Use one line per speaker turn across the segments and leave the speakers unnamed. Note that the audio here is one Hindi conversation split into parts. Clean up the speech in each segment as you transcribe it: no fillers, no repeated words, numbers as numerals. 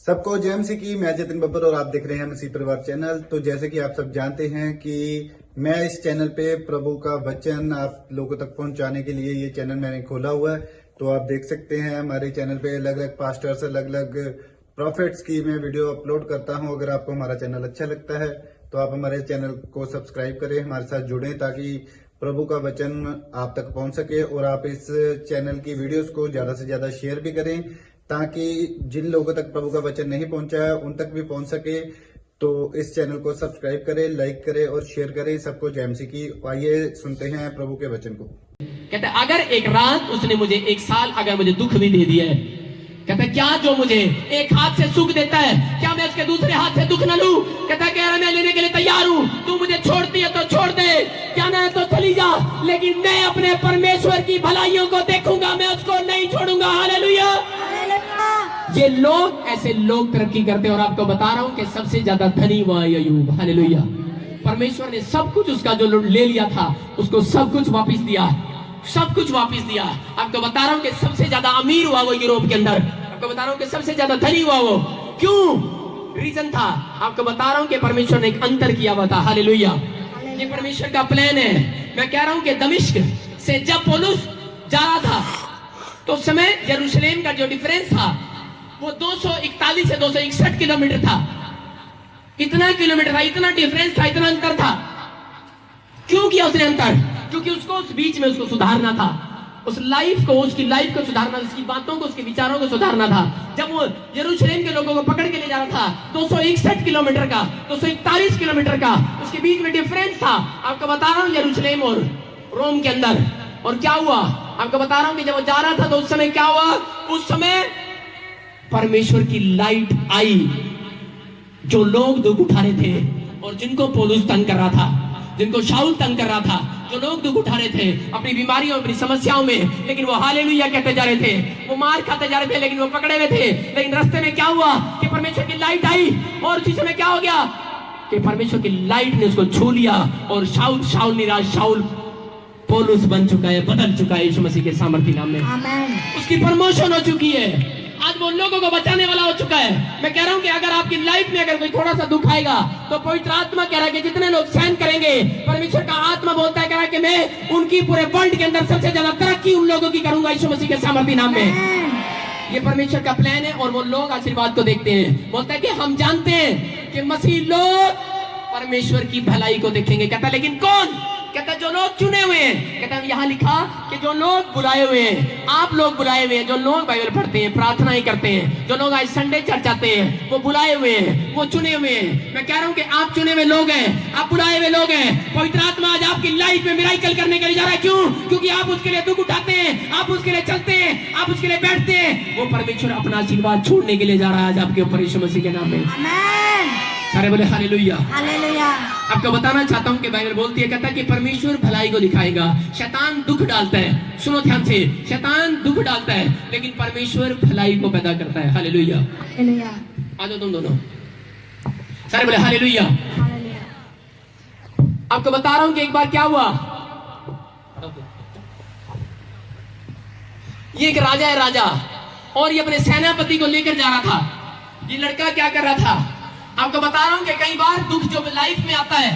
सबको जय मसीह की। मैं जतिन बब्बर और आप देख रहे हैं मसीह परिवार चैनल। तो जैसे कि आप सब जानते हैं कि मैं इस चैनल पे प्रभु का वचन आप लोगों तक पहुंचाने के लिए ये चैनल मैंने खोला हुआ है। तो आप देख सकते हैं हमारे चैनल पे अलग अलग पास्टर्स, अलग अलग प्रॉफिट्स की मैं वीडियो अपलोड करता हूं। अगर आपको हमारा चैनल अच्छा लगता है तो आप हमारे चैनल को सब्सक्राइब करें, हमारे साथ जुड़ें ताकि प्रभु का वचन आप तक पहुंच सके। और आप इस चैनल की वीडियोस को ज्यादा से ज्यादा शेयर भी करें ताकि जिन लोगों तक प्रभु का वचन नहीं पहुंचा है उन तक भी पहुंच सके। तो इस चैनल को सब्सक्राइब करें, लाइक करें और शेयर करें। सबको जय मसीह की। आइए सुनते हैं प्रभु के वचन को।
कहते अगर एक रात उसने मुझे एक साल अगर मुझे दुख भी दे दिया है, कहते क्या जो मुझे एक हाथ से सुख देता है क्या मैं उसके दूसरे हाथ से दुख न लूं? कहता कह रहा मैं लेने के लिए तैयार हूं, तू मुझे छोड़ती है तो छोड़ दे, क्या ना है तो चली जा, लेकिन मैं अपने परमेश्वर की भलाइयों को देखूंगा, मैं उसको नहीं छोड़ूंगा। हालेलुया। ये लोग ऐसे लोग तरक्की करते हैं और आपको बता रहा हूं कि सबसे ज्यादा धनी हुआ अय्यूब। हालेलुया। परमेश्वर ने सब कुछ उसका जो ले लिया था उसको सब कुछ वापस दिया, सब कुछ वापस दिया। आपको बता रहा हूं कि सबसे ज्यादा अमीर हुआ वो यूरोप के अंदर। आपको बता रहा हूं कि सबसे ज्यादा धनी हुआ वो। क्यों? रीजन था, आपको बता रहा हूं कि परमेश्वर ने एक अंतर किया हुआ था। हालेलुया। ये परमेश्वर का प्लान है। मैं कह रहा हूं कि दमिश्क से जब पौलुस जा रहा था तो उस समय यरूशलेम का जो डिफरेंस था वो 241 से 261 किलोमीटर था। इतना किलोमीटर था, इतना डिफरेंस था, इतना अंतर था। क्यों किया उसने अंतर? क्योंकि उसको उस बीच में उसको सुधारना था, उस लाइफ को, उसकी लाइफ को सुधारना, उसकी बातों को, उसके विचारों को सुधारना था। जब वो यरूशलेम के लोगों को पकड़ के ले जा रहा था 261 किलोमीटर का, 241 किलोमीटर का उसके बीच में डिफरेंस था। आपको बता रहा हूं यरूशलेम और रोम के अंदर। और क्या हुआ आपको बता रहा हूं कि जब वो जा रहा था तो उस समय क्या हुआ? उस समय परमेश्वर की लाइट आई। जो लोग दुख उठा रहे थे और जिनको पौलुस तंग कर रहा था, जिनको शाऊल तंग कर रहा था, जो लोग दुख उठा रहे थे अपनी बीमारियों, अपनी समस्याओं में, लेकिन वो हालेलुया कहते जा रहे थे, वो मार खाते जा रहे थे, लेकिन वो पकड़े हुए थे। लेकिन रास्ते में क्या हुआ कि परमेश्वर की लाइट आई और उसी समय क्या हो गया कि परमेश्वर की लाइट ने उसको छू लिया और शाऊल निराश शाऊल पौलुस बन चुका है, बदल चुका है यीशु मसीह के सामर्थ्य नाम में। आमीन। उसकी प्रमोशन हो चुकी है, आज वो लोगों को बचाने वाला हो चुका है। मैं कह रहा हूं कि अगर आपकी लाइफ में अगर कोई थोड़ा सा दुख आएगा तो पवित्र आत्मा कह रहा है कि जितने लोग सहन करेंगे, परमेश्वर का आत्मा बोलता है, कह रहा है कि मैं उनकी पूरे वर्ल्ड के अंदर सबसे ज्यादा तरक्की उन लोगों की करूंगा यीशु मसीह के सामर्थ्य नाम में। ये परमेश्वर का प्लान है और वो लोग आशीर्वाद को देखते हैं। बोलता है कि हम जानते हैं कि मसीह लोग परमेश्वर की भलाई को देखेंगे। कहता लेकिन कौन? कहता जो लोग चुने हुए हैं। कहता यहाँ लिखा कि जो लोग बुलाए हुए हैं, आप लोग बुलाए हुए हैं, जो लोग बाइबल पढ़ते हैं, प्रार्थनाएं करते हैं, जो लोग आज संडे चर्च आते हैं, वो बुलाए हुए हैं, वो चुने हुए हैं। मैं कह रहा हूं कि आप चुने हुए लोग हैं, आप बुलाए हुए लोग हैं। पवित्र आत्मा आज आपकी लाइफ में मिराकल करने के लिए जा रहा है। क्यों? क्योंकि आप उसके लिए दुख उठाते हैं, आप उसके लिए चलते हैं, आप उसके लिए बैठते हैं। वो परमेश्वर अपना आशीर्वाद छोड़ने के लिए जा रहा है आज आपके ऊपर यीशु मसीह के नाम में। सारे बोले हालेलुया। हालेलुया। आपको बताना चाहता हूं कि बाइबल बोलती है, कहता है कि परमेश्वर भलाई को दिखाएगा। शैतान दुख डालता है, सुनो ध्यान से, शैतान दुख डालता है लेकिन परमेश्वर भलाई को पैदा करता है। हालेलुया। हालेलुया। आ जाओ तुम दोनों, सारे बोले हालेलुया। आपको बता रहा हूं कि एक बार क्या हुआ, ये एक राजा है, राजा, और ये अपने सेनापति को लेकर जा रहा था। ये लड़का क्या कर रहा था? आपको बता रहा हूं कि कई बार दुख जो लाइफ में आता है,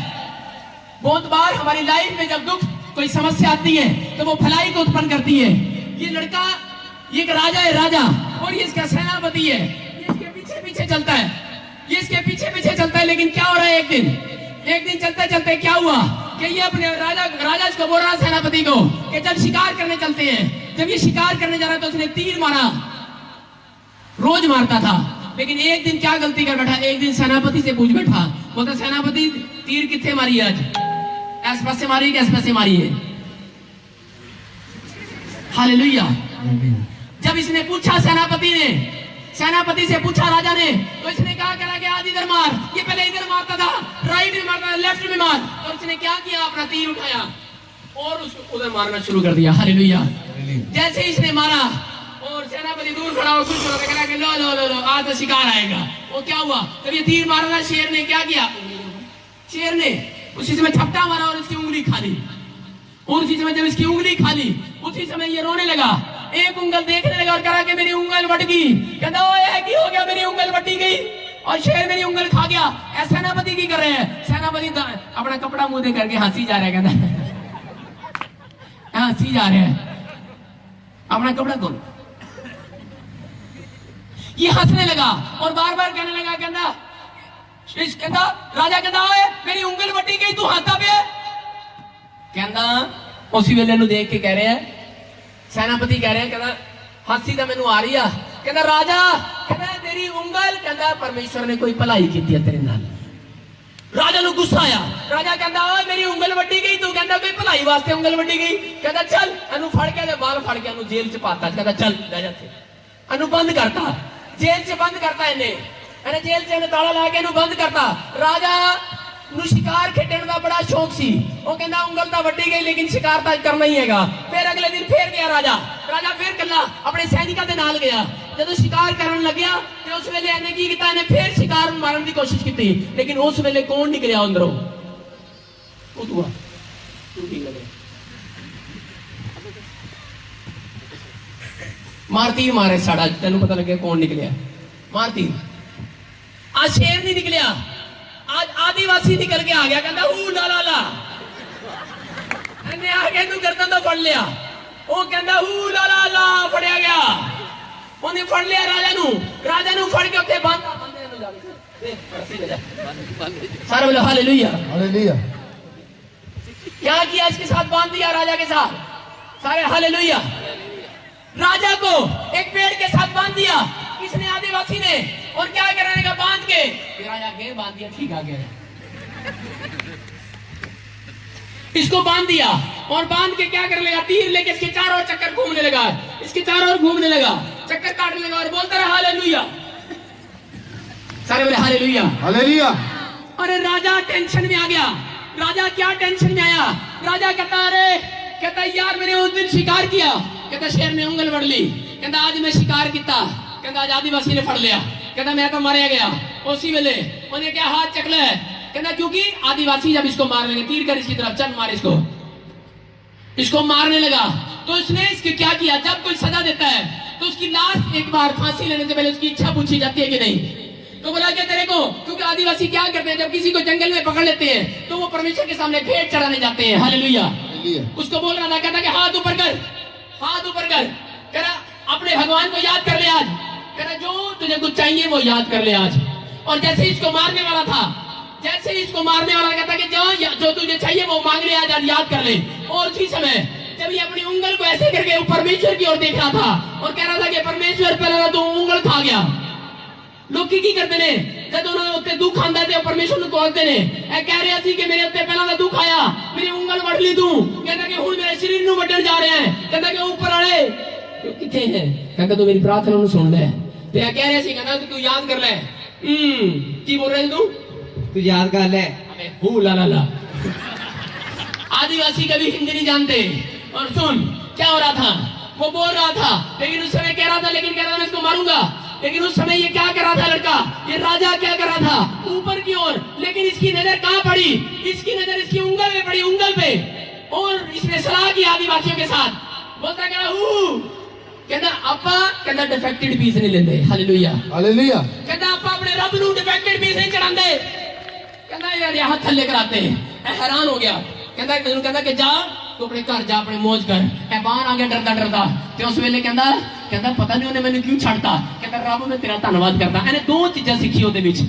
बहुत बार हमारी लाइफ में जब दुख, कोई समस्या आती है तो वो भलाई को उत्पन्न करती है। ये लड़का, ये एक राजा है, राजा, और ये इसका सेनापति है। ये इसके पीछे पीछे चलता है, ये इसके पीछे पीछे चलता है। लेकिन क्या हो रहा है, एक दिन चलते चलते क्या हुआ कि ये अपने राजा इसको बोल रहा सेनापति को कि चल शिकार करने चलते हैं। जब ये शिकार करने जा रहा तो उसने तीर मारा, रोज मारता था, लेकिन एक दिन क्या गलती कर बैठा, एक दिन सेनापति से पूछ बैठा, बोलता सेनापति तीर कितने मारी है आज? इस पास से मारी है, इस पास से मारी है? हालेलुया। जब इसने पूछा सेनापति से पूछा राजा ने, तो इसने कहा कि आज इधर मार। ये पहले इधर मारता था, राइट में मारता था, लेफ्ट में मार। और इसने क्या किया, अपना तीर उठाया और उसको उधर मारना शुरू कर दिया। हालेलुया। जैसे इसने मारा और सेनापति दूर खड़ा हो, खुश होकर कहा कि लो लो लो लो आज तो शिकार आएगा। वो क्या हुआ, जब ये तीर मारा था, शेर ने क्या किया, शेर ने उसी समय झपटा मारा और इसकी उंगली खा ली। और उसी समय जब इसकी उंगली खा ली, उसी समय ये रोने लगा। एक उंगल देखने लगा और कहा कि मेरी उंगल बट गई। कहता है कि हो गया, मेरी उंगल बटी गई। और शेर मेरी उंगल खा गया। ऐसा सेनापति की कर रहे हैं, सेनापति अपना कपड़ा मुंह दे करके हंसी जा रहा है, कहता हंसी जा रहे हैं, अपना कपड़ा खोल। ये हंसने लगा और बार बार कहने लगा, कहता राजा कहता ओए मेरी उंगल वड्डी गई, तू हंसता पे। कहता उसी वेले नु देख के कह रहे हैं, सेनापति कह रहे हैं, कहता हंसी तो मैनू आ रही है। कहता राजा, कहता तेरी उंगल, कहता परमेश्वर ने कोई भलाई की है तेरे नाल। राजा नु गुस्सा आया। राजा कहता ओए मेरी उंगल वड्डी गई, तू कहता कोई भलाई वास्ते उंगल वड्डी गई। कहता चल अनु फड़ के बाल फड़ के अनु जेल च पाता। कहता चल ले जा, अनु बंद करता, जेल च बंद करता, इन्हें जेल च ताला ला के इन्हें बंद करता। राजा नु शिकार खेडण का बड़ा शौक सी, वो कहता उंगल तो वड्डी गई लेकिन शिकार तो करना ही हैगा। फिर अगले दिन फिर गया राजा फिर कला अपने सैनिकों के नाल गया। जब शिकार करन लग्या ते उस वेले इन्हें की कीता, इन्हें फिर शिकार मारन की कोशिश की, लेकिन उस वेले कौन निकलिया अंदरों? उतुआ मारती मारे साड़ा, तेन पता लगे कौन निकलिया? मारती। आज शेर नहीं निकलिया, आज आदिवासी निकल के आ गया। कहता हू ला ला ला, आगे तू गर्दन तो फड़ लिया। वो कहता हू ला ला ला, फड़िया गया, उन्हें फड़ लिया राजा नु फड़ के उत्ते बांधा। सारे बोले हालेलुया हालेलुया। क्या किया? इसके साथ बांध दिया राजा के साथ, सारे हालेलुया। राजा को एक पेड़ के साथ बांध दिया, किसने? आदिवासी ने। और क्या करने का? बांध के राजा के बांध दिया, ठीक आ गया। इसको बांध दिया और बांध के क्या करने लगा? तीर लेके इसके चारों ओर चक्कर घूमने लगा, इसके चारों ओर घूमने लगा, चक्कर काटने लगा और बोलता रहा हालेलुया। सारे बोले हालेलुया हालेलुया। अरे राजा टेंशन में आ गया। राजा क्या टेंशन में आया? राजा कहता अरे, कहता यार मैंने उस दिन शिकार किया, कहता शेर ने उंगल वड़ ली, कहता आज मैं शिकार किया, कहता आज आदिवासी ने फड़ लिया, कहता मैं तो मारा गया। उसी वेले उन्हें क्या हाथ चकला है, कहता क्योंकि आदिवासी जब इसको मारने लगे, तीर कर इसकी तरफ, चल मार इसको मारने लगा। तो इसने इसके क्या किया? जब कोई सजा देता है तो उसकी लास्ट एक बार फांसी लेने से पहले उसकी इच्छा पूछी जाती है कि नहीं? तो बोला क्या तेरे को? क्योंकि आदिवासी क्या करते हैं, जब किसी को जंगल में पकड़ लेते हैं तो वो परमेश्वर के सामने भेंट चढ़ाने जाते हैं। हालेलुया। उसको बोल रहा था, कहता कि हाथ ऊपर कर, हाथ ऊपर कर, कह रहा अपने भगवान को याद कर ले आज, कह रहा जो तुझे कुछ चाहिए वो याद कर ले आज। और जैसे इसको मारने वाला था, जैसे इसको मारने वाला कहता कि जो तुझे चाहिए वो मांग ले आज, याद कर ले। और उसी समय जब ये अपनी उंगल को ऐसे करके परमेश्वर की ओर देख रहा था और कह रहा था कि परमेश्वर पहला तो उंगल खा गया। लोग की करते ने जब उन्होंने उत्ते दुख आंदा थे परमेश्वर को कहते ने ए कह रहे सी कि मेरे उत्ते पहला का दुख आया, मेरी उंगल वड़ ली तू, कहता कि हुन मेरे शरीर नु वड्डण जा रहे हैं, कहता कि ऊपर वाले तू किथे है, कहता तू मेरी प्रार्थना नु सुन ले। ते कह रहे सी, कहता तू याद कर ले। की बोल रहे तू याद कर ले। अबे हू ला ला ला। आदिवासी कभी हिंदी नहीं जानते। और सुन क्या हो रहा था, वो बोल रहा था लेकिन उस समय कह रहा था, लेकिन कह रहा था मैं इसको मारूंगा। लेकिन उस समय ये क्या कर रहा था लड़का, ये राजा क्या कर रहा था? ऊपर की ओर। लेकिन इसकी नजर कहां पड़ी? इसकी नजर इसकी उंगल में पड़ी, उंगल पे। और इसने सलाह की आदिवासियों के साथ, बोलता कहता अपा, कहता डिफेक्टेड पीस नहीं लेते। Hallelujah hallelujah. कहता अपा अपने रब नु डिफेक्टेड पीस नहीं चढ़ाते। कहता यार यहाँ थल्ले कराते हैं। हैरान हो गया। कहता कि जा तू अपने घर जा, अपने मौज कर। बाहर आ गया डरता डरता। तो उस वेले कहता पता नहीं उन्हें मैंने क्यों छड़ता। कहता रब मैं तेरा धन्यवाद करता। इन्हें दो चीजें सीखी ਉਹਦੇ ਵਿੱਚ।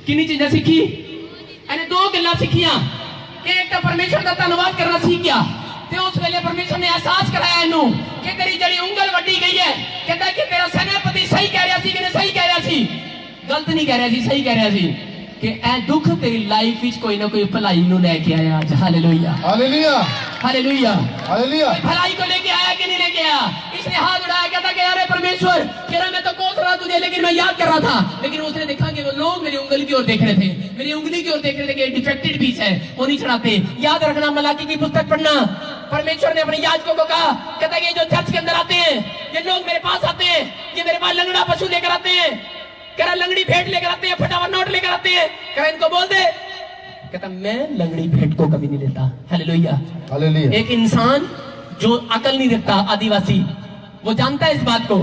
किन्नी चीजें सीखी? इन्हें दो गल्लां सीखियां कि एक तो परमेश्वर का धन्यवाद करना सीख गया। ते उस वेले परमेश्वर ने एहसास कराया इन्हू कि तेरी जड़ी उंगल वड्डी गई है। कहता कि तेरा सेनापति सही कह रहा सी कि नहीं सही कह रहा सी? गलत नहीं कह रहा सी, सही कह रहा सी कि ए दुख तेरी लाइफ विच कोई ना कोई भलाई नु लेके आया आज। Hallelujah hallelujah hallelujah hallelujah. भलाई को लेके आया कि नहीं लेके आया? इसने हाथ उठाया, कहता कि अरे परमेश्वर, कह रहा मैं तो कोस रहा तुझे, लेकिन मैं याद कर रहा था। लेकिन उसने देखा कि वो लोग मेरी उंगली की ओर देख रहे थे, मेरी उंगली की ओर देख रहे थे कि डिफेक्टेड पीस है, वो नहीं चढ़ाते। याद रखना, मलाकी की पुस्तक पढ़ना। परमेश्वर ने अपने याजकों को कहा, कहता ये जो चर्च के अंदर आते हैं, ये लोग मेरे पास आते हैं, ये मेरे पास लंगड़ा पशु लेकर आते हैं, कह रहा लंगड़ी भेंट लेकर आते हैं, फटाफट नोट लेकर आते हैं, कह रहा इनको बोल दे। कहता मैं लंगड़ी भेंट को कभी नहीं लेता। Hallelujah hallelujah. एक इंसान जो अकल नहीं रखता, आदिवासी, वो जानता है इस बात को,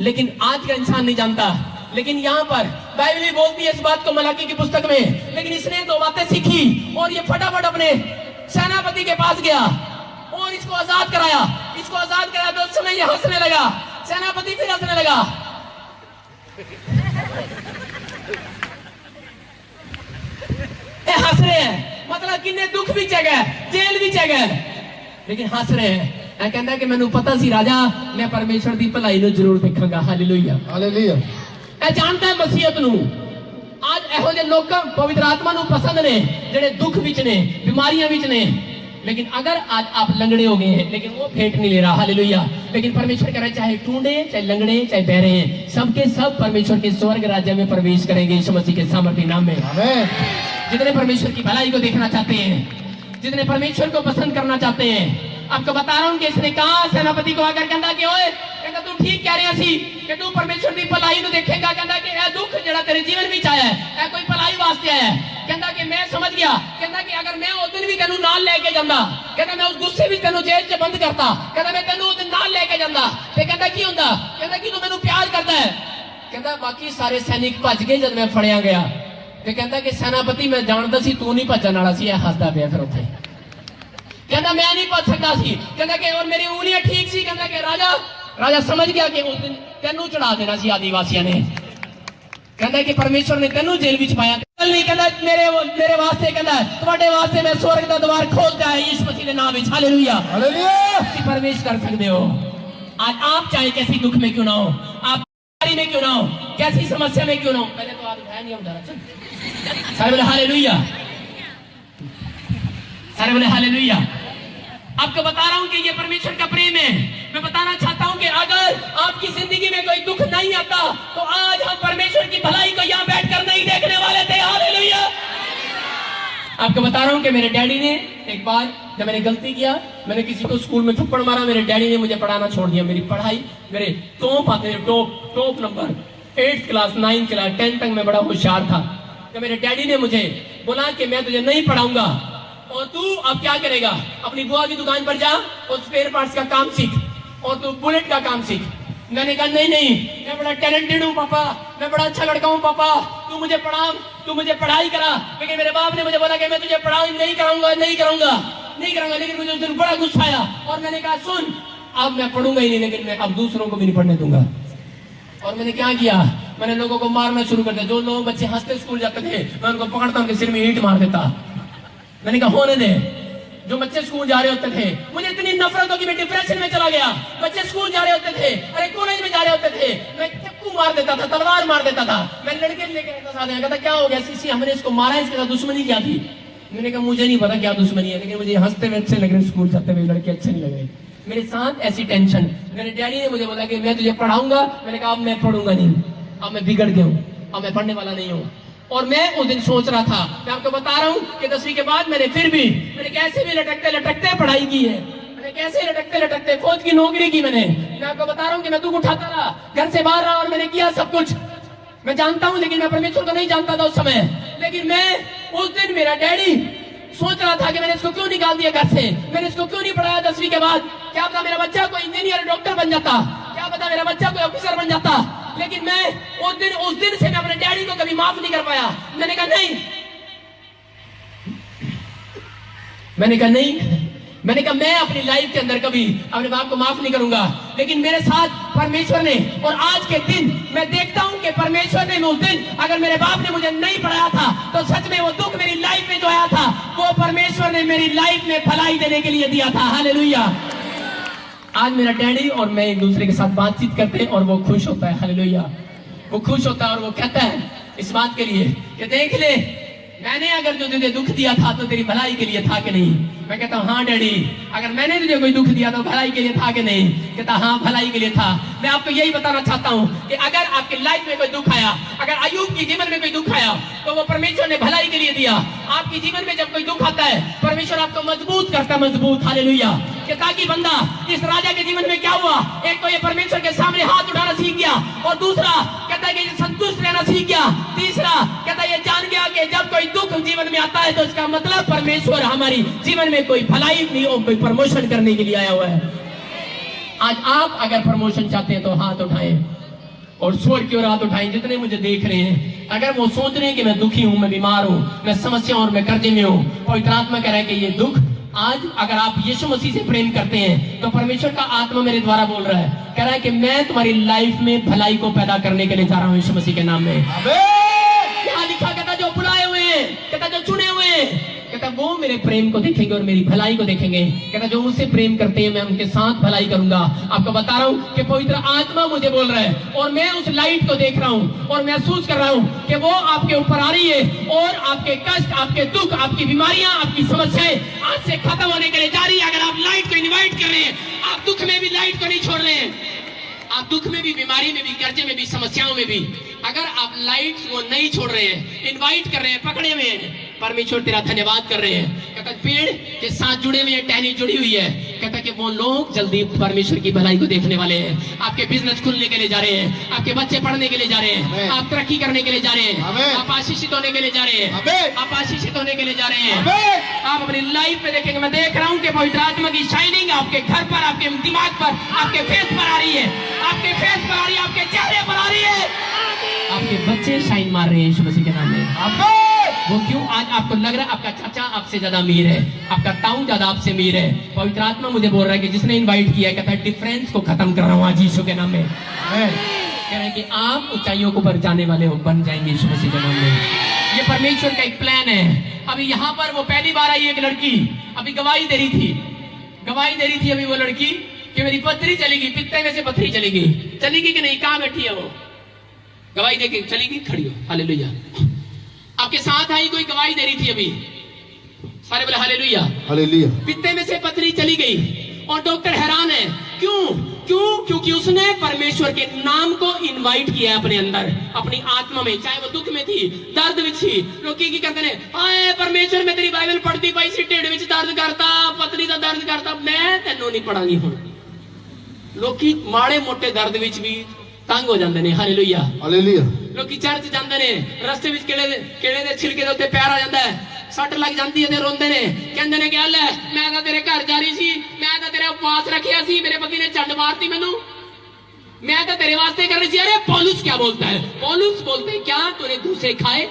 लेकिन आज का इंसान नहीं जानता। लेकिन यहाँ पर बाइबल भी बोलती है इस बात को मलाकी की पुस्तक में। लेकिन इसने दो बातें सीखी और ये फटाफट अपने सेनापति के पास गया और इसको आजाद कराया। इसको आजाद कराया तो उस समय ये हंसने लगा। सेनापति फिर हंसने लगा। हंस रहे हैं, मतलब किन्ने दुख भी चगे, जेल भी चगे, लेकिन हंस रहे हैं। मैं कहता कि मैनू पता सी राजा, मैं परमेश्वर की भलाई नूं जरूर देखूंगा। Hallelujah,
hallelujah.
मैं जानता है मसीहत नूं। आज ਇਹੋ ਜਿਹੇ लोग पवित्र आत्मा नूं पसंद ने, जेड़े दुख विच ने, बीमारियां विच ने। लेकिन अगर आज आप लंगड़े हो गए हैं, लेकिन वो भेंट नहीं ले रहा। हालेलुया। लेकिन परमेश्वर कह रहा है चाहे टूंडे, चाहे लंगड़े, चाहे बहरे हैं, सबके सब परमेश्वर के स्वर्ग राज्य में प्रवेश करेंगे यीशु मसीह के सामर्थ्य नाम में। आमीन। जितने परमेश्वर की भलाई को देखना चाहते हैं, जितने परमेश्वर को पसंद करना चाहते हैं, आपको बता रहा हूं कि इसने कहा सेनापति को आकर कहता कि ओए, कहता तू ठीक कह रहा सी कि तू परमेश्वर की भलाई को देखेगा। कहता कि यह दुख जड़ा तेरे जीवन में आया है, कोई भलाई वास्ते आया है। कहता कि मैं समझ गया। कहता कि अगर मैं उस दिन भी तेनू नाल लेके जांदा, कहता मैं उस गुस्से भी तेनू जेल च बंद करता, कहता मैं तेनू उस दिन नाल लेके जांदा, ते कहता की हुंदा, कहता कि तू मैनू प्यार करता है। कहता बाकी सारे सैनिक भज गए जब मैं फड़िया गया। ते कहता कि सेनापति मैं जानदा सी तू नहीं भजन वाला सी। हसदा पिया फिर उत्थे। कहता मैं नहीं भज सकता सी। कहता कि और मेरी उंगलियां ठीक सी। कहता कि राजा समझ गया कि उस दिन तेनू चढ़ा देना सी आदिवासियों ने। कहता कि परमेश्वर ने तेनू जेल विच पाया। नहीं कहता मेरे वास्ते, कहता तुम्हारे वास्ते मैं स्वर्ग का द्वार खोलता है यीशु मसीह के नाम में। Hallelujah, hallelujah. प्रवेश कर सकते हो। आज आप चाहे कैसी दुख में क्यों ना हो, आप बीमारी में क्यों ना हो, कैसी समस्या में क्यों ना हो, पहले तो आप उठाया नहीं हम सारे बोले हालेलुया, सारे बोले हालेलुया। आपको बता रहा हूं कि ये परमेश्वर का प्रेम है। मैं बताना चाहता हूं कि अगर आपकी जिंदगी में कोई दुख नहीं आता तो आज हम परमेश्वर की भलाई को यहां बैठकर नहीं देखने वाले थे। हालेलुया। आपको बता रहा हूं कि मेरे डैडी ने एक बार जब मैंने गलती किया, मैंने किसी को स्कूल में थप्पड़ मारा, मेरे डैडी ने मुझे पढ़ाना छोड़ दिया। मेरी पढ़ाई, मेरे टॉप आते थे, top number 8th class 9th class 10th तक मैं बड़ा होशियार था। तो मेरे डैडी ने मुझे बोला कि मैं तुझे नहीं पढ़ाऊंगा और तू अब क्या करेगा, अपनी बुआ की दुकान पर जा और स्पेयर पार्ट्स का काम सीख और तू बुलेट का काम सीख। मैंने कहा नहीं, मैं बड़ा टैलेंटेड हूँ पापा, मैं बड़ा अच्छा लड़का हूँ पापा, तू मुझे पढ़ा, तू मुझे पढ़ाई करा। लेकिन मेरे बाप ने मुझे बोला कि मैं तुझे पढ़ाई नहीं कराऊंगा। लेकिन मुझे उस दिन बड़ा गुस्सा आया और मैंने कहा सुन, अब मैं पढ़ूंगा ही नहीं, लेकिन मैं अब दूसरों को भी नहीं पढ़ने दूंगा। और मैंने क्या किया, मैंने लोगों को मारना शुरू कर दिया। जो लोग बच्चे हंसते स्कूल जाते थे, मैं उनको पकड़ता, उनके सिर में ईंट मार देता। मैंने कहा होने दे। जो बच्चे स्कूल जा रहे होते थे, मुझे इतनी नफरत हो कि मैं डिप्रेशन में चला गया। बच्चे स्कूल जा रहे होते थे, अरे कॉलेज में जा रहे होते थे, मैं चक्कू मार देता था, तलवार मार देता था। मैं लड़के लेकर आता साथ, कहता क्या हो गया सीसी, हमने इसको मारा, इसके साथ दुश्मनी क्या थी। मैंने कहा मुझे नहीं पता क्या दुश्मनी है, लेकिन मुझे हंसते हुए अच्छे लग रहे, स्कूल जाते हुए लड़के अच्छे नहीं लग रहे। मेरे साथ ऐसी टेंशन। मेरे डैडी ने मुझे बोला कि मैं तुझे पढ़ाऊंगा। मैंने कहा अब मैं पढ़ूंगा नहीं, अब मैं बिगड़ गया हूँ, अब मैं पढ़ने वाला नहीं हूँ। और मैं उस दिन सोच रहा था, मैं आपको बता रहा हूँ कि 10वीं के बाद मैंने कैसे भी लटकते लटकते पढ़ाई की है। मैंने कैसे लटकते लटकते फौज की नौकरी की। मैं आपको बता रहा हूँ कि मैं दुख उठाता रहा, घर से बाहर रहा और मैंने किया सब कुछ। मैं जानता हूँ, लेकिन मैं परमेश्वर को नहीं जानता था उस समय। लेकिन मैं उस दिन, मेरा डैडी सोच रहा था कि मैंने इसको क्यों निकाल दिया घर से, मैंने इसको क्यों नहीं पढ़ाया 10वीं के बाद। क्या पता मेरा बच्चा कोई इंजीनियर डॉक्टर बन जाता, क्या पता मेरा बच्चा कोई ऑफिसर बन जाता। लेकिन मैं उस दिन से मैं अपने डैडी को कभी माफ नहीं कर पाया। मैंने कहा नहीं, मैंने कहा मैं अपनी लाइफ के अंदर कभी अपने बाप को माफ नहीं करूंगा। लेकिन मेरे साथ परमेश्वर ने, और आज के दिन मैं देखता हूं कि परमेश्वर ने उस दिन, अगर मेरे बाप ने मुझे नहीं पढ़ाया था तो सच में वो दुख मेरी लाइफ में जो आया था, वो परमेश्वर ने मेरी लाइफ में भलाई देने के लिए दिया था। हालेलुया। आज मेरा डैडी और मैं एक दूसरे के साथ बातचीत करते हैं और वो खुश होता है। हालेलुया। वो खुश होता है और वो कहता है इस बात के लिए कि देख ले, मैंने अगर जो तुझे दुख दिया था तो तेरी भलाई के लिए था कि नहीं। मैं कहता हूँ हाँ डैडी, अगर मैंने तुझे कोई दुख दिया तो भलाई के लिए था कि नहीं। कहता हाँ भलाई के लिए था। मैं आपको यही बताना चाहता हूँ कि अगर आपकी लाइफ में कोई दुख आया, अगर अय्यूब की जीवन में कोई दुख आया, तो वो परमेश्वर ने भलाई के लिए दिया। आपकी जीवन में जब कोई दुख आता है, परमेश्वर आपको मजबूत करता है, मजबूत। हालेलुया। कि ताकि बंदा, इस राजा के जीवन में क्या हुआ, एक तो ये परमेश्वर के सामने हाथ उठाना सीख गया, और दूसरा कहता है कि संतुष्ट रहना सीख गया, तीसरा कहता है ये जान गया कि जब कोई दुख जीवन में आता है तो इसका मतलब परमेश्वर हमारी जीवन में कोई भलाई नहीं और कोई प्रमोशन करने के लिए आया हुआ है। आज आप अगर प्रमोशन चाहते हैं तो हाथ उठाएं। और स्वर की ओर हाथ उठाएं जितने मुझे देख रहे हैं। अगर वो सोच रहे हैं कि मैं दुखी हूं, मैं बीमार हूं, मैं समस्याओं और मैं कर्जे में हूं, पवित्र आत्मा कह रहा है कि ये दुख आज अगर आप यीशु मसीह से प्रेम करते हैं तो परमेश्वर का आत्मा मेरे द्वारा बोल रहा है, कह रहा है कि मैं तुम्हारी लाइफ में भलाई को पैदा करने के लिए जा रहा हूं यीशु मसीह के नाम में। यहाँ लिखा, कहता जो बुलाए हुए हैं, कहता जो चुने हुए हैं, कहता वो मेरे प्रेम को देखेंगे और मेरी भलाई को देखेंगे। कहता जो मुझसे प्रेम करते हैं मैं उनके साथ भलाई करूंगा। आपको बता रहा हूं कि पवित्र आत्मा मुझे बोल रहा है और मैं उस लाइट को देख रहा हूं और महसूस कर रहा हूं कि वो आपके ऊपर आ रही है और आपके कष्ट, आपके दुख, आपकी बीमारियां, आपकी समस्याएं आज से खत्म होने के लिए जा रही है। अगर आप लाइट को इन्वाइट कर रहे हैं, आप दुख में भी लाइट को नहीं छोड़ रहे हैं, आप दुख में भी, बीमारी में भी, कर्जे में भी, समस्याओं में भी अगर आप लाइट को नहीं छोड़ रहे हैं, इनवाइट कर रहे हैं, पकड़े हुए हैं, परमेश्वर तेरा धन्यवाद कर रहे हैं। कहता पेड़ के साथ जुड़े हुए हैं, टहनी जुड़ी हुई है। कहता कि वो लोग जल्दी परमेश्वर की भलाई को देखने वाले हैं। आपके बिजनेस खुलने के लिए जा रहे हैं, आपके बच्चे पढ़ने के लिए जा रहे हैं, आप तरक्की करने के लिए जा रहे हैं, आप आशीषित होने के लिए जा रहे हैं, आप आशीषित होने के लिए जा रहे हैं। आप अपनी लाइफ में देखेंगे, मैं देख रहा हूँ कि पवित्र आत्मा की शाइनिंग आपके घर पर, आपके दिमाग पर, आपके फेस पर आ रही है, आपके फेस पर आ रही है, आपके चेहरे पर आ रही है। आपके बच्चे शाइन मार रहे हैं यीशु मसीह के नाम में। वो क्यों? आज आपको लग रहा है आपका चाचा आपसे ज्यादा अमीर है, आपका ताऊ ज्यादा आपसे अमीर है। पवित्र आत्मा मुझे बोल रहा है कि जिसने इनवाइट किया है, कहता है डिफरेंस को खत्म कर रहा हूँ आज यीशु के नाम में। कह रहे हैं कि आप ऊंचाइयों को ऊपर जाने वाले हो, बन जाएंगे यीशु मसीह के नाम में। ये परमेश्वर का एक प्लान है। अभी यहाँ पर वो पहली बार आई एक लड़की, अभी गवाही दे रही थी अभी वो लड़की कि मेरी पथरी चलेगी, पित्ते में से पथरी चलेगी कि नहीं? कहाँ बैठी है वो? गवाही देके चलेगी, खड़ी हो, हालेलुया। आपके साथ आई कोई गवाही दे रही थी अभी, सारे बोले हालेलुया, हालेलुया। पित्ते में से पथरी चली गई और डॉक्टर हैरान है। क्योंकि उसने परमेश्वर के नाम को इनवाइट किया अपने अंदर, अपनी आत्मा में, चाहे वो दुख में थी, दर्द में थी। लोग की करते हैं, हाय परमेश्वर मैं तेरी बाइबल पढ़ती पाई सी, ढिड विच दर्द करता, पथरी का दर्द करता, मैं तेनों नहीं पढ़ांगी हुण। लोग माड़े मोटे दर्द विच भी तंग हो जाते हैं, हालेलुया, हालेलुया। लोग चर्च जाते हैं, रस्ते में केले दे छिलके दे उत्ते पैर आ जाता है, सट लग जाती है, रोंदे ने, कहंदे ने क्या है, मैं तो तेरे घर जा रही सी, मैं तो तेरे उपवास रखिया सी, मेरे पति ने चंड मारती मैनू, मैं तो तेरे वास्ते कर रही थी। अरे पौलुस क्या बोलता है? पौलुस बोलते हैं क्या तूने दूसरे खाए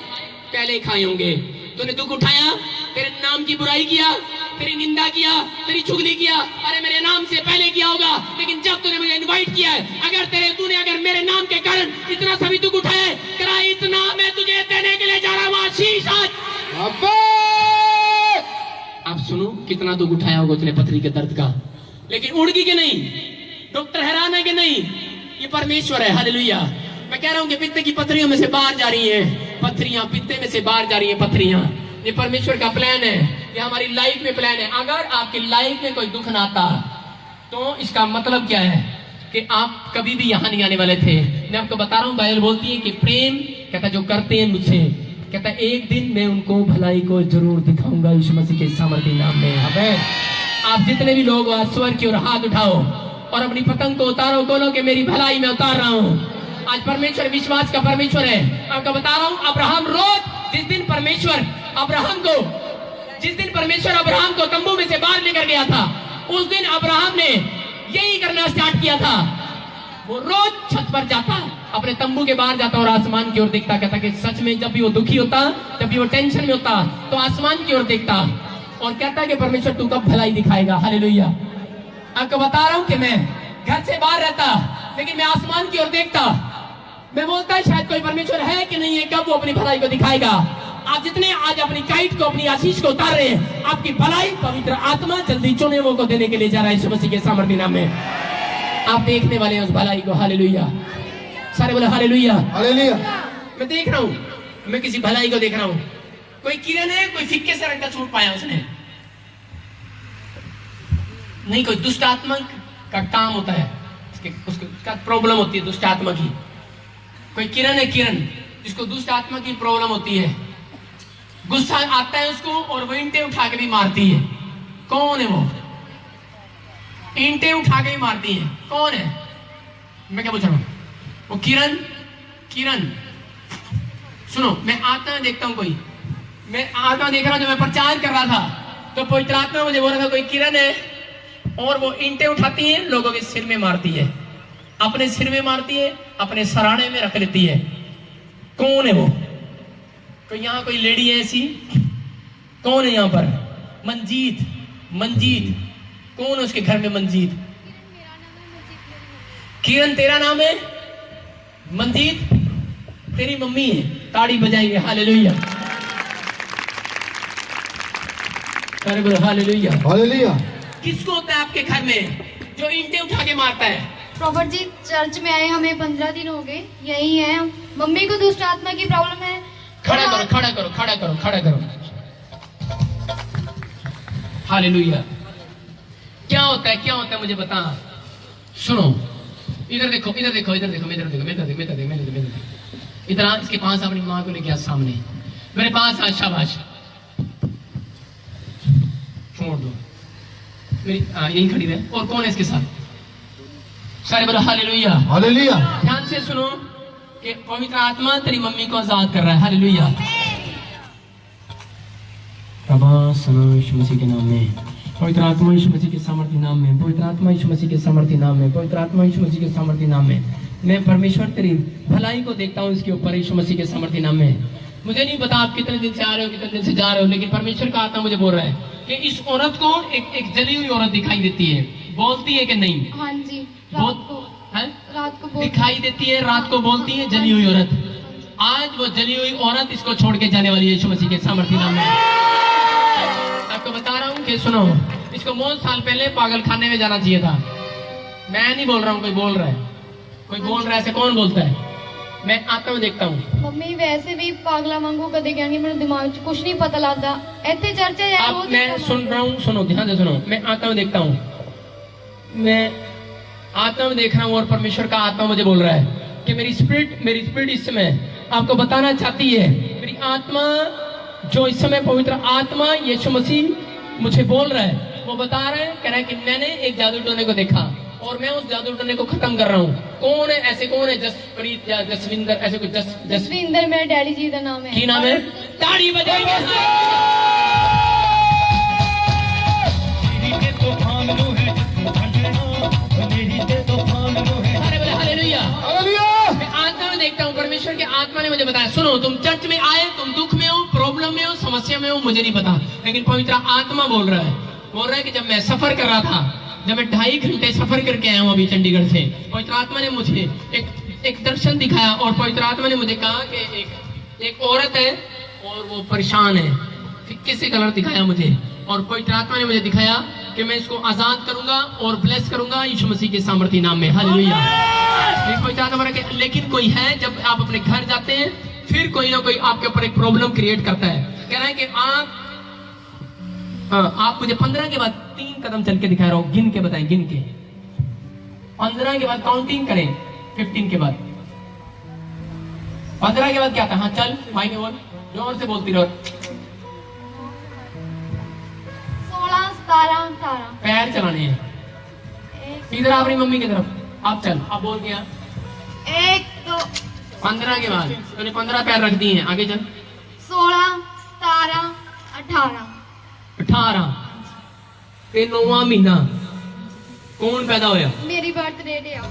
पहले खाए होंगे, तूने दुख उठाया, तेरे नाम की बुराई किया, तेरी निंदा किया, तेरी चुगली किया, अरे मेरे नाम से पहले किया होगा, लेकिन जब तूने मुझे इनवाइट किया है, अगर मेरे नाम के कारण इतना सभी दुख उठाया है, करा इतना मैं तुझे देने के लिए जा रहा हूँ आशीष आज। आप सुनो कितना दुख उठाया होगा उसने पथरी के दर्द का, लेकिन उड़ गई कि नहीं? डॉक्टर हैरान है कि नहीं? ये परमेश्वर है, हालेलुया। मैं कह रहा हूँ कि पित्ते की पथरियों में से बाहर जा रही है पथरियां, पित्ते में से बाहर जा रही है पथरियां। ये परमेश्वर का प्लान है, ये हमारी लाइफ में प्लान है। अगर आपकी लाइफ में कोई दुख ना आता तो इसका मतलब क्या है कि आप कभी भी यहाँ नहीं आने वाले थे। मैं आपको बता रहा हूँ, बाइबल बोलती है कि प्रेम, कहता जो करते हैं मुझसे, कहता एक दिन मैं उनको भलाई को जरूर दिखाऊंगा यीशु मसीह के सामर्थ्य नाम में। आमीन। आप जितने भी लोग स्वर की ओर हाथ उठाओ और अपनी पतंग को उतारो, बोलो कि मेरी भलाई में उतार रहा हूँ। आज परमेश्वर विश्वास का परमेश्वर है। आपको बता रहा हूँ, अब्राहम रोज जिस दिन परमेश्वर अब्राहम को तंबू में से बाहर लेकर गया था, उस दिन अब्राहम ने यही करना स्टार्ट किया था। वो रोज छत पर जाता, अपने तंबू के बाहर जाता और आसमान की ओर देखता। कहता कि सच में जब भी वो दुखी होता, जब भी वो टेंशन में होता, तो आसमान की ओर देखता और कहता कि परमेश्वर तू कब भलाई दिखाएगा, हालेलुया। आपको बता रहा हूं कि मैं घर से बाहर रहता, लेकिन मैं आसमान की ओर देखता। मैं बोलता शायद कोई परमेश्वर है कि नहीं है, कब वो अपनी भलाई को दिखाएगा। आप जितने आज अपनी काइट को, अपनी आशीष को उतार रहे हैं, आपकी भलाई पवित्र आत्मा जल्दी चुने वो को देने के लिए जा रहा है यीशु मसीह के सामर्थ्य नाम में। आप देखने वाले हैं उस भलाई को, हालेलुया। सारे बोले हालेलुया, हालेलुया। मैं देख रहा हूं, मैं किसी भलाई को देख रहा हूं। कोई किरण है, कोई फिक्के से रंग का सूट पाया उसने नहीं, कोई दुष्ट आत्मा का काम होता है, उसका प्रॉब्लम होती है दुष्ट आत्मा की। कोई किरण है, किरण जिसको दुष्ट आत्मा की प्रॉब्लम होती है, गुस्सा आता है उसको और वो ईंटें उठा के भी मारती है। कौन है वो? ईंटें उठा के भी मारती है, कौन है? मैं क्या पूछ रहा हूं? वो किरण सुनो, मैं आत्मा देखता हूं, मैं आत्मा देख रहा हूं। जो मैं प्रचार कर रहा था तो पवित्र आत्मा मुझे बोल रहा था कोई किरण है और वो ईंटें उठाती है, लोगों के सिर में मारती है। अपने सिर में मारती है, अपने सराहने में रख लेती है। कौन है वो? कोई यहाँ कोई लेडी है ऐसी? कौन है यहाँ पर? मंजीत। मंजीत कौन है उसके घर में? मंजीत। किरण तेरा नाम है? मंजीत तेरी मम्मी है। ताड़ी बजाएंगे, हालेलुया। अरे बोलो हालेलुया।
हालेलुया।
किसको होता है आपके घर में जो ईंटें उठा के मारता है?
प्रॉफिट जी, चर्च में आए हमें 15 दिन हो गए, यही है हम। मम्मी को दुष्ट आत्मा की प्रॉब्लम है।
खड़ा करो, खड़ा करो, खड़ा करो, खड़ा करो। हालेलुया। क्या होता है, क्या होता है मुझे बता। सुनो, इधर देखो, इधर देखो, इधर देखो, इधर देखो, इधर देखो, इधर देखो, इधर देखो। इधर आ, इसके पास अपनी माँ को लेके आ सामने मेरे पास। आ, शाबाश। छोड़ दो मेरी, यही खड़ी रहे। और कौन है इसके साथ? सारे बोलो हालेलुया।
हालेलुया।
ध्यान से सुनो कि पवित्र आत्मा तेरी मम्मी को आजाद कर रहा है। हालेलुया। यीशु मसीह के नाम में, पवित्र आत्मा यीशु मसीह के सामर्थ्य नाम में, पवित्र आत्मा यीशु मसीह के सामर्थ्य नाम में, पवित्र आत्मा यीशु मसीह के सामर्थ्य नाम में, मैं परमेश्वर तेरी भलाई को देखता हूँ इसके ऊपर यीशु मसीह के सामर्थ्य नाम में। मुझे नहीं पता आप कितने दिन से आ रहे हो, कितने दिन से जा रहे हो, लेकिन परमेश्वर का आत्मा मुझे बोल रहा है कि इस औरत को एक जली हुई औरत दिखाई देती है। बोलती है कि नहीं?
हाँ जी,
है?
रात को
दिखाई देती है, रात को बोलती है जली हुई औरत। आज वो जली हुई औरत इसको छोड़ के जाने वाली है यीशु मसीह के सामर्थ्य नाम में। आपको बता रहा हूँ कि सुनो, इसको बहुत साल पहले पागल खाने में जाना चाहिए था। मैं नहीं बोल रहा हूँ, कोई बोल रहा है, कोई बोल रहा है। ऐसे कौन बोलता है? मैं आता हूँ, देखता हूँ।
मम्मी वैसे भी पागला वांगू कदे गयांगी, मेरे दिमाग च कुछ नहीं पता लगता। ऐसे चर्चा है
अब मैं सुन रहा हूँ, सुनो ध्यान से सुनो। मैं आता हूँ, देखता हूँ, मैं आता हूँ, देख रहा हूँ, और परमेश्वर का आत्मा मुझे बोल रहा है कि मेरी स्पिरिट इस समय आपको बताना चाहती है। मेरी आत्मा जो इस समय पवित्र आत्मा यीशु मसीह मुझे बोल रहा है, वो बता रहा है, कह रहा है कि मैंने एक जादू टोने को देखा और मैं उस जादू टोने को खत्म कर रहा हूँ। कौन है ऐसे? कौन है? जसप्रीत या जसविंदर, ऐसे कुछ।
जसविंदर मेरे डैडी जी का नाम है।
की नाम है? ताड़ी बजाएंगे। मैं आत्मा में देखता हूँ, परमेश्वर के आत्मा ने मुझे बताया। सुनो, तुम चर्च में आए, तुम दुख में हो, प्रॉब्लम में हो, समस्या में हो, मुझे नहीं पता, लेकिन पवित्र आत्मा बोल रहा है कि जब मैं सफर कर रहा था, जब मैं 2.5 घंटे सफर करके आया हूँ अभी चंडीगढ़ से, पवित्र आत्मा ने मुझे एक दर्शन दिखाया और पवित्र आत्मा ने मुझे कहा कि एक औरत है और वो परेशान है। फिक्के से कलर दिखाया मुझे, और पवित्र आत्मा ने मुझे दिखाया कि मैं इसको आजाद करूंगा और ब्लेस करूंगा यीशु मसीह के सामर्थ्य नाम में। हालेलुया। पवित्र आत्मा के लेकिन कोई है, जब आप अपने घर जाते हैं फिर कोई ना कोई आपके ऊपर एक प्रॉब्लम क्रिएट करता है। कह रहा है कि आप मुझे 15 के बाद 3 कदम चल के दिखा रहा हूँ, गिन के बताएं, गिन के 15 के बाद काउंटिंग करें, 15 के बाद 15 के बाद क्या था? हाँ चल भाई के बोल, जोर से बोलती रहो।
16, 17, 18।
पैर चलाने हैं। इधर अपनी मम्मी की तरफ आप चल, आप बोल गया
1, 2।
15 के बाद तूने 15 पैर रख दिए हैं, आगे चल।
16, 17, 18।
18 ते 9वां महीना कौन पैदा होया?
मेरी बर्थ डेट है।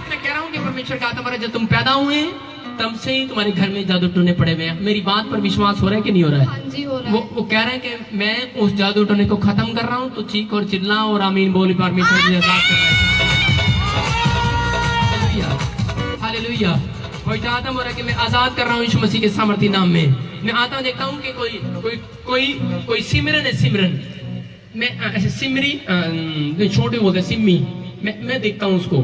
मैं कह रहा हूँ कि परमेश्वर का आत्मा जब तुम पैदा हुए तब से ही तुम्हारे घर में जादू टोने पड़े हुए हैं। मेरी बात पर विश्वास हो रहा है कि नहीं हो रहा है? हाँ जी, हो रहा है।
वो कह रहे हैं कि मैं उस जादू टोने को खत्म कर रहा हूँ, तो चीख और चिल्ला और आमीन बोल परमेश्वर की आजाद कर रहा है। हालेलुया। पवित्र आत्मा बोल रहा है कि मैं आजाद कर रहा हूँ यीशु मसीह के सामर्थ्य नाम में। मैं आता हूँ, देखता हूँ कि कोई सिमरन है, सिमरन। मैं ऐसे सिमरी छोटे बोलते सिम्मी, मैं देखता हूँ उसको,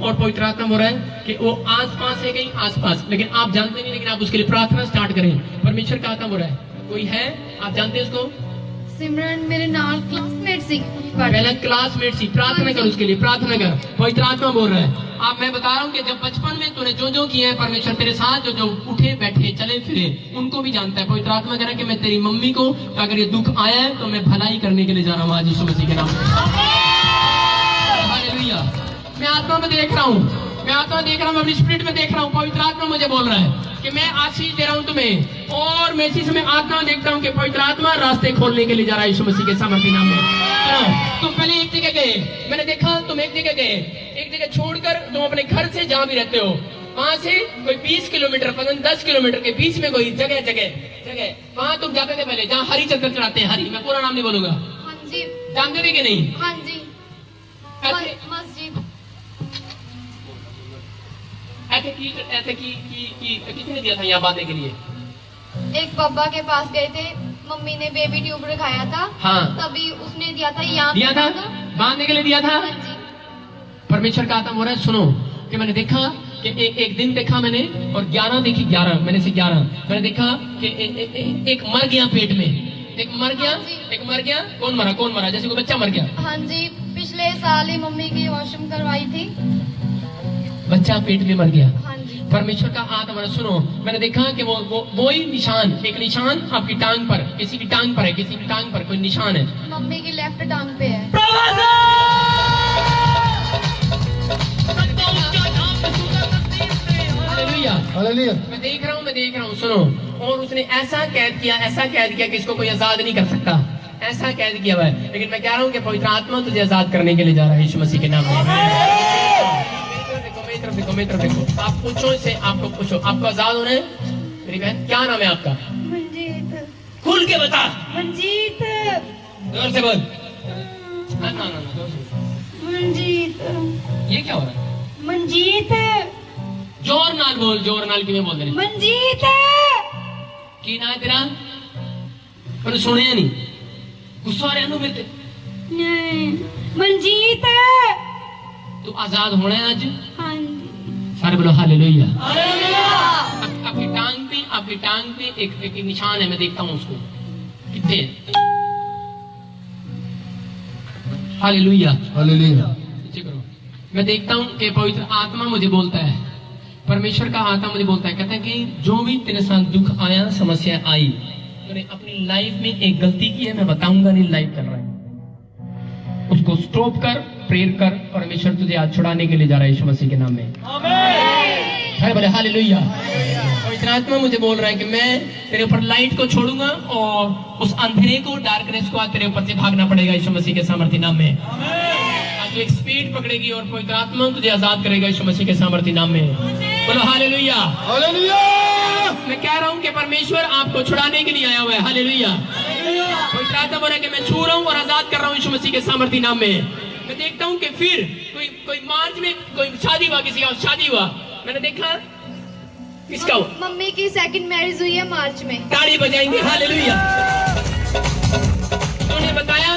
और पवित्र आत्मा हो रहा है कि वो आसपास है, कहीं आसपास, लेकिन आप जानते नहीं, लेकिन आप उसके लिए प्रार्थना स्टार्ट करें। परमेश्वर का आत्मा हो रहा है, कोई है आप जानते हैं उसको?
सिमरन मेरे नाल क्लासमेट सी,
पहले क्लासमेट सी। प्रार्थना कर उसके लिए, प्रार्थना कर। पवित्र आत्मा बोल रहा है, आप मैं बता रहा हूँ कि जब बचपन में तूने जो जो किया है, परमेश्वर तेरे साथ जो उठे बैठे चले फिरे उनको भी जानता है। पवित्र आत्मा कह रहा है कि मैं तेरी मम्मी को, अगर ये दुख आया है तो मैं भलाई करने के लिए जा रहा हूँ आज यीशु मसीह के नाम में। हालेलुया। मैं आत्मा में देख रहा हूँ मैं आत्मा देख रहा हूँ, अपनी स्पिरिट में देख रहा हूँ, पवित्र आत्मा मुझे बोल रहा है कि मैं आशीष दे रहा हूँ तुम्हें। और मैं इसी समय आत्मा देखता हूँ कि पवित्र आत्मा रास्ते खोलने के लिए जा रहा है यीशु मसीह के सामर्थ्य नाम में। तुम पहले एक जगह गए, मैंने देखा तुम एक जगह गए, एक जगह छोड़कर तुम अपने घर से जहाँ भी रहते हो वहां से कोई 20 किलोमीटर 10 किलोमीटर के बीच में कोई जगह वहां तुम जाते थे पहले, जहाँ हरी चद्दर चढ़ाते हैं। हरी, मैं पूरा नाम नहीं बोलूंगा।
हाँ जी।
जानते थे कि नहीं?
हाँ जी।
ऐसे
मस्जिद।
किसने दिया था यहाँ बांधने के लिए?
एक पापा के पास गए थे, मम्मी ने बेबी ट्यूब रखाया था।
हाँ।
तभी उसने दिया था, यहाँ
दिया था, बांधने के लिए दिया था।
हाँ जी।
परमेश्वर का आत्मा हो रहा है, सुनो कि मैंने देखा कि एक दिन देखा मैंने, और 11 देखी, 11 मैंने से 11 मैंने देखा कि एक मर गया पेट में, एक मर गया। कौन मरा? जैसे कोई बच्चा मर गया।
हाँ जी, पिछले साल ही मम्मी की वॉशरूम करवाई थी,
बच्चा पेट में मर गया।
हाँ जी।
परमेश्वर का आत्मा, सुनो मैंने देखा कि वो ही निशान, एक निशान आपकी टांग पर, किसी की टांग पर कोई निशान है।
मम्मी की लेफ्ट टांग पे है।
हालेलुया। मैं देख रहा हूँ, सुनो। और उसने ऐसा कैद किया कि इसको कोई आजाद नहीं कर सकता, ऐसा कैद किया हुआ है। लेकिन मैं कह रहा हूँ कि पवित्र आत्मा तुझे आजाद करने के लिए जा रहा है यीशु मसीह के नाम में। मेरी तरफ देखो, आप पूछो इसे, आपको पूछो, आपको आजाद होना है? मेरी बहन, क्या नाम है आपका?
मंजीत।
खुल के बता।
मंजीत।
जोर से बोल। ना, जोर से।
मंजीत।
ये क्या हो रहा है?
मंजीत।
जोर नाल बोल, जोर नाल किਵੇਂ बोल रहे?
मंजीत।
की ना है तेरा? पर सुनिया नहीं, गुस्सा आ रहा है मेरे ते?
नहीं। मंजीत।
तू आजाद होना है आज?
हाँ जी।
सारे बोलो हालेलुया।
हालेलुया।
आपकी टांग पे एक निशान है, मैं देखता हूँ उसको कितने है। हालेलुया। नीचे करो। मैं देखता हूँ कि पवित्र आत्मा मुझे बोलता है, परमेश्वर का आत्मा मुझे बोलता है, कहता है कि जो भी तेरे साथ दुख आया, समस्या आई, तूने अपनी लाइफ में एक गलती की है, मैं बताऊंगा नहीं, लाइव कर रहा है, उसको स्टॉप कर, प्रेयर कर, परमेश्वर तुझे आज छुड़ाने के लिए जा रहा है यीशु मसीह के नाम में। आमीन। बोले हालेलुया। पवित्र आत्मा मुझे बोल रहा है कि मैं तेरे ऊपर लाइट को छोड़ूंगा और उस अंधेरे को, डार्कनेस को आज तेरे ऊपर से भागना पड़ेगा यीशु मसीह के सामर्थ्य नाम में। आज तू एक स्पीड पकड़ेगी और पवित्र आत्मा तुझे आजाद करेगा यीशु मसीह के सामर्थ्य नाम में। बोलो हालेलुया। हालेलुया। मैं कह रहा हूँ कि परमेश्वर आपको छुड़ाने के लिए आया हुआ है। हालेलुया। पवित्र आत्मा बोल रहा है कि मैं छू रहा हूँ और आजाद कर रहा हूँ यीशु मसीह के सामर्थ्य नाम में। मैं देखता हूँ कि फिर कोई मार्च में कोई शादी हुआ, किसी का शादी हुआ, मैंने देखा। किसका हुआ?
मम्मी की सेकंड मैरिज हुई है मार्च में।
ताली बजाएंगे। हालेलुया। तूने बताया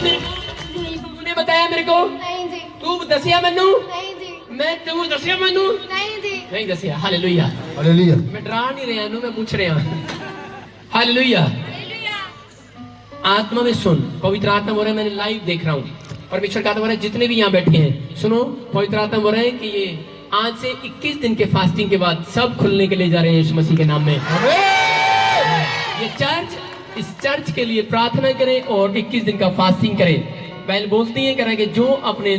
मेरे को?
नहीं जी।
तू दसिया मैनू?
नहीं जी।
मैं तू दसिया मैनू?
नहीं जी।
नहीं दसिया। हालेलुया। मैं डरा नहीं रहा हूँ, मैं पूछ रहा हूँ। हालेलुया। आत्मा में सुन, पवित्र आत्मा बोल रहा है, मैंने लाइव देख रहा हूँ। परमेश्वर का आत्मा बोल रहा है, जितने भी यहाँ बैठे हैं सुनो, पवित्र आत्मा बोल रहा है कि ये आज से 21 दिन के फास्टिंग के बाद सब खुलने के लिए जा रहे हैं यीशु मसीह के नाम में। ये चर्च, इस चर्च के लिए प्रार्थना करें और 21 दिन का फास्टिंग करें। पहले बोलती है करें कि जो अपने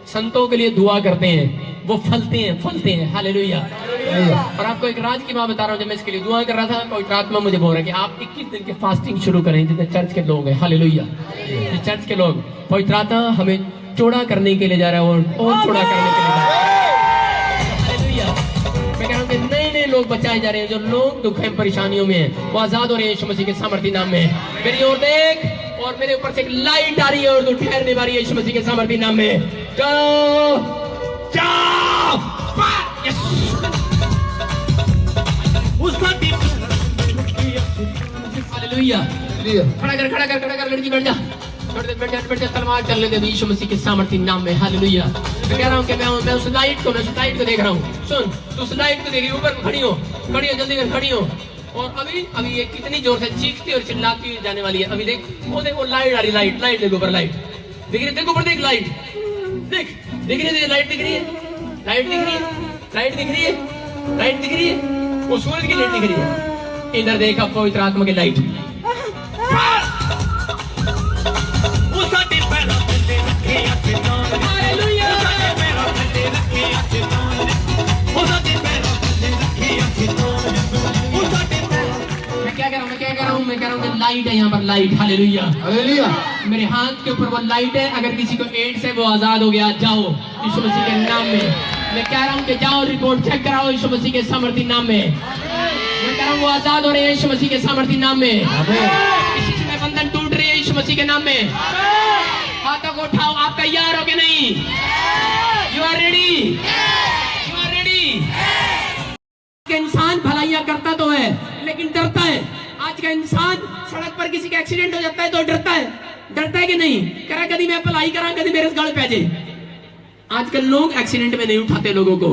संतों के लिए दुआ करते हैं वो फलते हैं। हालेलुया। और आपको एक राज की बात बता रहा हूँ, जब मैं इसके लिए दुआ कर रहा था, पवित्र आत्मा मुझे बोल रहा है कि आप 21 दिन के फास्टिंग शुरू करें, जितने चर्च के लोग हैं। हालेलुया। ये चर्च के लोग, पवित्र आत्मा हमें चौड़ा करने के लिए जा रहा है और चौड़ा करने के लिए जा रहा है। मैं कह रहा हूँ कि नए लोग बचाए जा रहे हैं, जो लोग दुख है, परेशानियों में हैं, वो आजाद हो रहे हैं यीशु मसीह के सामर्थ्य नाम में। मेरी ओर देख, और मेरे ऊपर से एक लाइट आ रही है और तू ठहरने वाली है यीशु मसीह के सामर्थ्य नाम में। चलो हालेलुया। खड़ा कर लड़की, बैठ जा, तलवार चलने दे यीशु मसीह के सामर्थ्य नाम में। हालेलुया। मैं कह रहा हूँ कि मैं उस लाइट को देख रहा हूँ। सुन, तू उस लाइट को देख रही, ऊपर खड़ी हो, जल्दी कर, खड़ी हो। और अभी ये कितनी जोर से चीखती और चिल्लाती हुई जाने वाली है। अभी देख, वो देखो लाइट आ रही, लाइट देखो, ऊपर लाइट दिख रही, देखो ऊपर देख, लाइट दिख रही है, लाइट दिख रही है, वो सूरज की लाइट दिख रही है। इधर देखा पवित्र आत्मा की लाइट। हालेलुया। लाइट है, यहाँ पर लाइट, हालेलुया।
हालेलुया।
मेरे हाथ के ऊपर वो लाइट है, अगर किसी को एड्स है वो आजाद हो गया, जाओ यीशु मसीह के नाम में। मैं कह रहा हूँ कि जाओ रिपोर्ट चेक कराओ यीशु मसीह के सामर्थी नाम में। मैं कह रहा हूँ वो आजाद हो रहे हैं यीशु मसीह के सामर्थी नाम में। किसी से बंधन टूट रही है यीशु मसीह के नाम में। हाथों को उठाओ, आप तैयार हो कि नहीं? You are ready? You are ready? इंसान भलाइयां करता तो है लेकिन डरता है। आज का इंसान सड़क पर किसी का एक्सीडेंट हो जाता है तो डरता है। डरता है कि नहीं? कह रहा कभी मैं भलाई करा, कभी मेरे गल पै जाए। आजकल लोग एक्सीडेंट में नहीं उठाते लोगों को,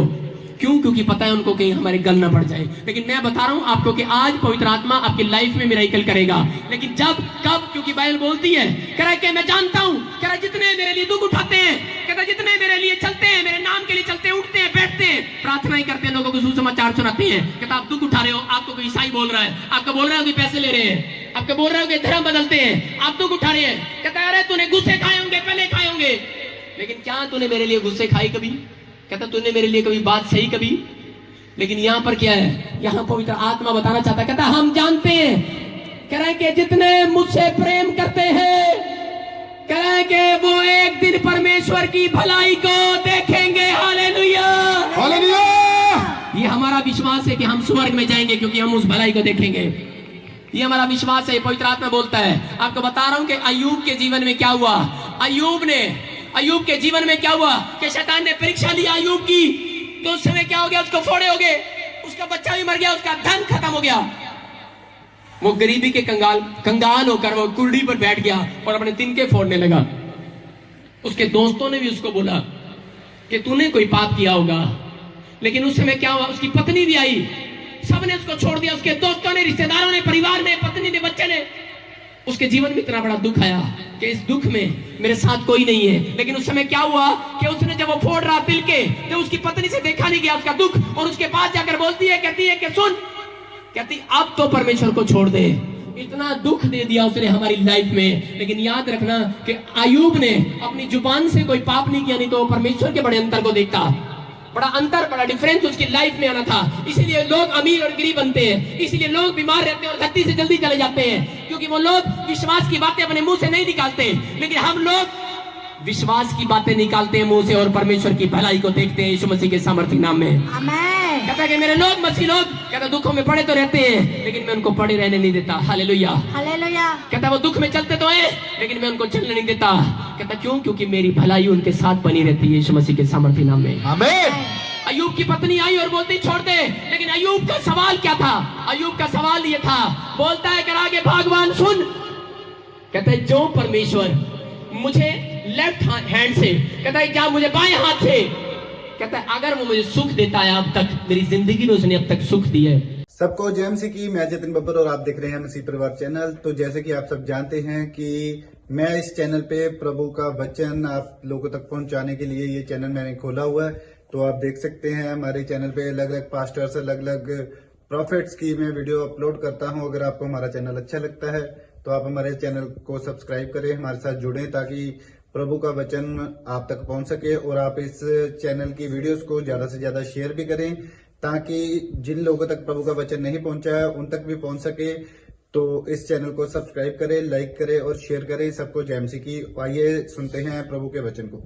क्यों? क्योंकि पता है उनको कहीं हमारे गल ना पड़ जाए। लेकिन मैं बता रहा हूं आपको कि आज पवित्र आत्मा आपकी लाइफ में मिरेकल करेगा। लेकिन जब कब? क्योंकि बाइबल बोलती है, कह रहा है कि मैं जानता हूं, कह रहा है जितने मेरे लिए दुख उठाते हैं, कहता है जितने मेरे लिए चलते हैं, मेरे नाम के लिए चलते हैं, उठते हैं, बैठते हैं, प्रार्थना ही करते हैं, लोगों को सुसमाचार सुनाते हैं। कहता आप दुख उठा रहे हो, आपको कोई ईसाई बोल रहा है, आपको बोल रहा है कि पैसे ले रहे हैं, आपको बोल रहा है कि धर्म बदलते हैं, आप दुख उठा रहे हैं। कहता है अरे तूने गुस्से खाए होंगे, पहले खाए होंगे, लेकिन क्या तूने मेरे लिए गुस्से खाई कभी? कहता तूने मेरे लिए कभी बात सही कभी? लेकिन यहां पर क्या है? यहां पवित्र आत्मा बताना चाहता है, कहता हम जानते हैं, कह रहे हैं कि जितने मुझसे प्रेम करते हैं, कह रहे हैं कि वो एक दिन परमेश्वर की भलाई को देखेंगे। Hallelujah,
hallelujah.
ये हमारा विश्वास है कि हम स्वर्ग में जाएंगे क्योंकि हम उस भलाई को देखेंगे। ये हमारा विश्वास है। पवित्र आत्मा बोलता है। आपको बता रहा हूं कि अय्यूब के जीवन में क्या हुआ। अय्यूब के जीवन में क्या हुआ कि शैतान ने परीक्षा ली अय्यूब की, तो उस समय क्या हो गया? उसको फोड़े हो गए, उसका बच्चा भी मर गया, उसका धन खत्म हो गया। वो गरीबी के कंगाल होकर वो कुर्सी पर बैठ गया और अपने तिनके फोड़ने लगा। उसके दोस्तों ने भी उसको बोला कि तूने कोई पाप किया होगा। लेकिन उस समय क्या हुआ? उसकी पत्नी भी आई, सबने उसको छोड़ दिया, उसके दोस्तों ने, रिश्तेदारों ने, परिवार ने, पत्नी ने, बच्चे ने। उसके जीवन में इतना बड़ा दुख आया कि इस दुख में मेरे साथ कोई नहीं है। लेकिन उस समय क्या हुआ कि उसने जब वो फोड़ रहा तिल के, जब उसकी पत्नी से देखा नहीं गया उसका दुख, और उसके पास जाकर बोलती है, कहती है कि सुन, कहती अब तो परमेश्वर को छोड़ दे। इतना दुख दे दिया उसने हमारी लाइफ में। लेकिन याद रखना कि अय्यूब ने अपनी जुबान से कोई पाप नहीं किया, नहीं तो परमेश्वर के बड़े अंतर को देखता। बड़ा अंतर, बड़ा डिफरेंस उसकी लाइफ में आना था। इसीलिए लोग अमीर और गरीब बनते हैं, इसीलिए लोग बीमार रहते हैं और धरती से जल्दी चले जाते हैं, क्योंकि वो लोग विश्वास की बातें अपने मुंह से नहीं निकालते। लेकिन हम लोग विश्वास की बातें निकालते हैं मुंह से और परमेश्वर की भलाई को देखते हैं यीशु मसीह के सामर्थ्य नाम में। कहता है कि मेरे लोग, मसीह लोग, कहता दुखों में पड़े तो रहते हैं लेकिन मैं उनको पड़े रहने नहीं देता। Hallelujah, hallelujah. कहता वो दुख में चलते तो हैं लेकिन मैं उनको चलने नहीं देता। कहता क्यों? क्योंकि मेरी भलाई उनके साथ बनी रहती है यीशु मसीह के सामर्थ्य नाम में। आमीन। अय्यूब की पत्नी आई और बोलती छोड़ दे, लेकिन अय्यूब का सवाल क्या था? अय्यूब का सवाल ये था, बोलता है करा के भगवान सुन, कहता है जो परमेश्वर मुझे लेफ्ट हैंड से, कहता है क्या मुझे बाएं हाथ से, कहता है अगर वो मुझे सुख देता है, अब तक मेरी जिंदगी में उसने अब तक सुख दिया है।
सबको जय मसीह की। मैं जतिन बब्बर और आप देख रहे हैं मसीह परिवार चैनल। तो जैसे कि आप सब जानते हैं कि मैं इस चैनल पे प्रभु का वचन आप लोगों तक पहुंचाने के लिए ये चैनल मैंने खोला हुआ है। तो आप देख सकते हैं हमारे चैनल पे अलग अलग पास्टर्स, अलग अलग प्रॉफिट्स की मैं वीडियो अपलोड करता हूं। अगर आपको हमारा चैनल अच्छा लगता है तो आप हमारे चैनल को सब्सक्राइब करें, हमारे साथ जुड़ें, ताकि प्रभु का वचन आप तक पहुंच सके। और आप इस चैनल की वीडियोस को ज्यादा से ज्यादा शेयर भी करें, ताकि जिन लोगों तक प्रभु का वचन नहीं पहुंचा है उन तक भी पहुंच सके। तो इस चैनल को सब्सक्राइब करें, लाइक करें और शेयर करें। सबको जय मसीह की। आइए सुनते हैं प्रभु के वचन को।